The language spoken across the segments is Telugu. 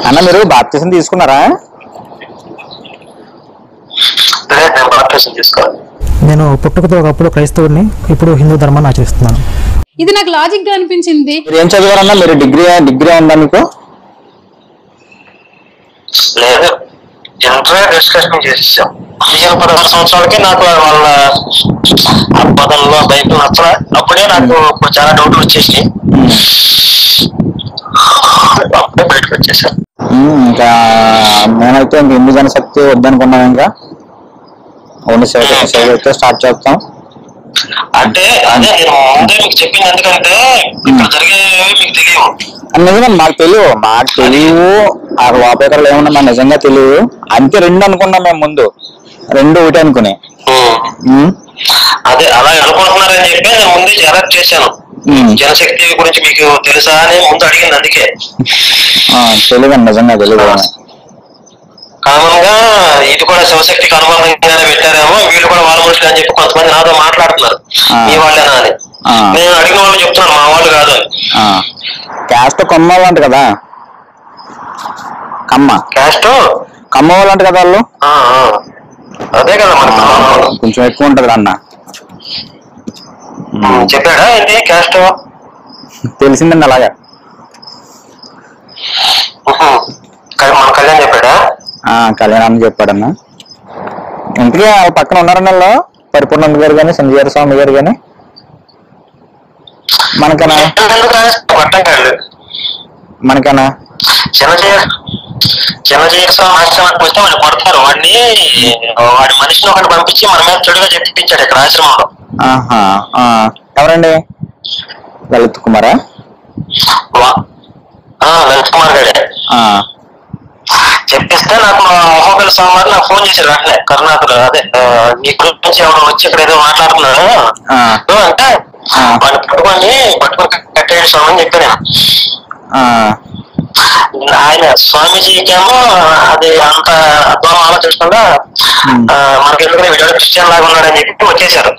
అన్న మీరు బాప్తిజం తీసుకున్నారా? నేను పుట్టుకతో ఒకప్పుడు క్రైస్తవుడిని, ఇప్పుడు హిందూ ధర్మాన్ని ఆచరిస్తున్నాను. ఇది నాకు లాజిక్ గా అనిపించింది. మీరు ఏం చదివారన్నా? మీరు డిగ్రీ ఉందా మీకు? లేదు, ఇంటర్ డిస్కషన్ చేసేసాం. 16 సంవత్సరాలకి నాకు వాళ్ళ అబ్బదంలో బైబిల్ నచ్చలే. అప్పుడే నాకు చాలా డౌట్లు వచ్చేసి అప్పుడే బయటకు వచ్చేసాను. ఇంకా నేనైతే ఇంక హిందూ జనశక్తి వద్దనుకున్నాను. ఇంకా ఓన్లీ సేవ స్టార్ట్ చేస్తాం. అంటే అదే నేను ముందే మీకు చెప్పింది, ఎందుకంటే ఇక్కడ జరిగేవి మీకు తెలియవు. నిజంగా మాకు తెలియవు ఆ లోపేకర్లు ఏమన్నా మాకు నిజంగా తెలియదు. అంతే, 2 అనుకున్నాం మేము ముందు, 2 ఒకటి అనుకుని. అదే అలా అనుకుంటున్నారని చెప్పి నేను ముందే అలర్ట్ చేశాను. జనశక్తి గురించి మీకు తెలుసా అని ముందు అడిగింది, అందుకే. తెలియదు, నిజంగా తెలియదు. కామన్ గా ఇది కూడా శివశక్తికి అనుబంధంగానే పెట్టారేమో, వీళ్ళు కూడా వాళ్ళ మనుషులు అని చెప్పి కొంతమంది నాతో మాట్లాడుతున్నారు, మీ వాళ్ళేనా అని. నేను అడిగిన వాళ్ళు చెప్తున్నాను మా వాళ్ళు కాదు అని. క్యాస్ట్ కమ్మ వాళ్ళు కదా, క్యాస్ట్ కమ్మ వాళ్ళు అంట కదా వాళ్ళు. అదే కదా మనకి కొంచెం ఎక్కువ ఉంటది అన్న. చెప్పాడా ఏంటి క్యాస్ట్? తెలిసిందండి అలాగా. మన కళ్యాణ్ చెప్పాడా? కళ్యాణ్ చెప్పాడన్న. ఇంటికి పక్కన ఉన్నారన్న వాళ్ళు, పరిపూర్ణంద గారు కానీ, సంజీవ స్వామి గారు కానీ. మనకనా చిన్నజీర స్వామి ఆశ్రమానికి వస్తే వాళ్ళు కొడతారు వాడిని. వాడి మనిషిని ఒకటి పంపించి మన మీద చెడుగా చెప్పించాడు ఇక్కడ ఆశ్రమంలో. ఎవరండి? లలిత్ కుమారా? లలిత్ కుమార్ గారే చెప్పిస్తే నాకు మొబైల్ సోమవారం నాకు ఫోన్ చేశారు వెంటనే, కర్ణాటకలో. అదే నీ గురించి ఎవరు వచ్చి ఇక్కడ ఏదో మాట్లాడుతున్నాడు అంటే వాడిని పట్టుకొని కట్టేయండి స్వామి అని చెప్పాను నేను. ఆయన స్వామీజీకేమో అది అంత అద్భుతం ఆలోచించకుండా మనకి ఎందుకంటే వీడియో క్రిస్టియన్ లాగా ఉన్నాడని చెప్పి వచ్చేసారు.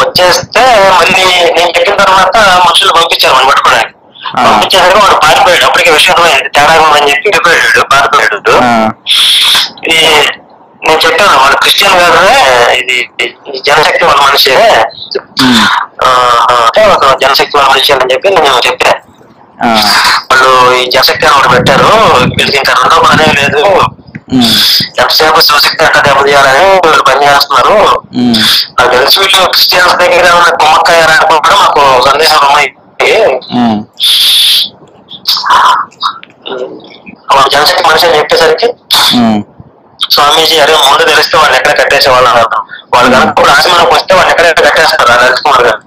వచ్చేస్తే మళ్ళీ నేను చెప్పిన తర్వాత మనుషులు పంపించారు వాడిని పట్టుకోవడానికి. పంపించేసరికి వాడు పారిపోయాడు. అప్పటికే విషయం తేడా ఉందని చెప్పి పారిపోయాడు. నేను చెప్పాను వాడు క్రిస్టియన్ కాదే, ఇది జనశక్తి వాళ్ళ మనిషి, ఒక జనశక్తి వాళ్ళ మనిషి అని చెప్పి నేను చెప్పాను. వాళ్ళు ఈ జనశక్తి అని ఒకటి పెట్టారు, వీళ్ళకి ఇంకా రెండో పనే లేదు, ఎంతసేపు శివశక్తి అంటే దెబ్బతీయాలని వీళ్ళు పని చేస్తున్నారు. నాకు తెలిసి వీళ్ళు క్రిస్టియన్స్ దగ్గర ఉన్న కుమ్మక్కాయాలని కూడా మాకు సందేశాలు ఉన్నాయి. జనశక్తి మనిషి అని చెప్పేసరికి స్వామీజీ అరే ముందు తెలిస్తే వాళ్ళు ఎక్కడ కట్టేసేవాళ్ళు అన్నారు. వాళ్ళు కనుక ఆశ్రమానికి వస్తే వాళ్ళు ఎక్కడ కట్టేస్తారు లలిత్ కుమార్ గారు.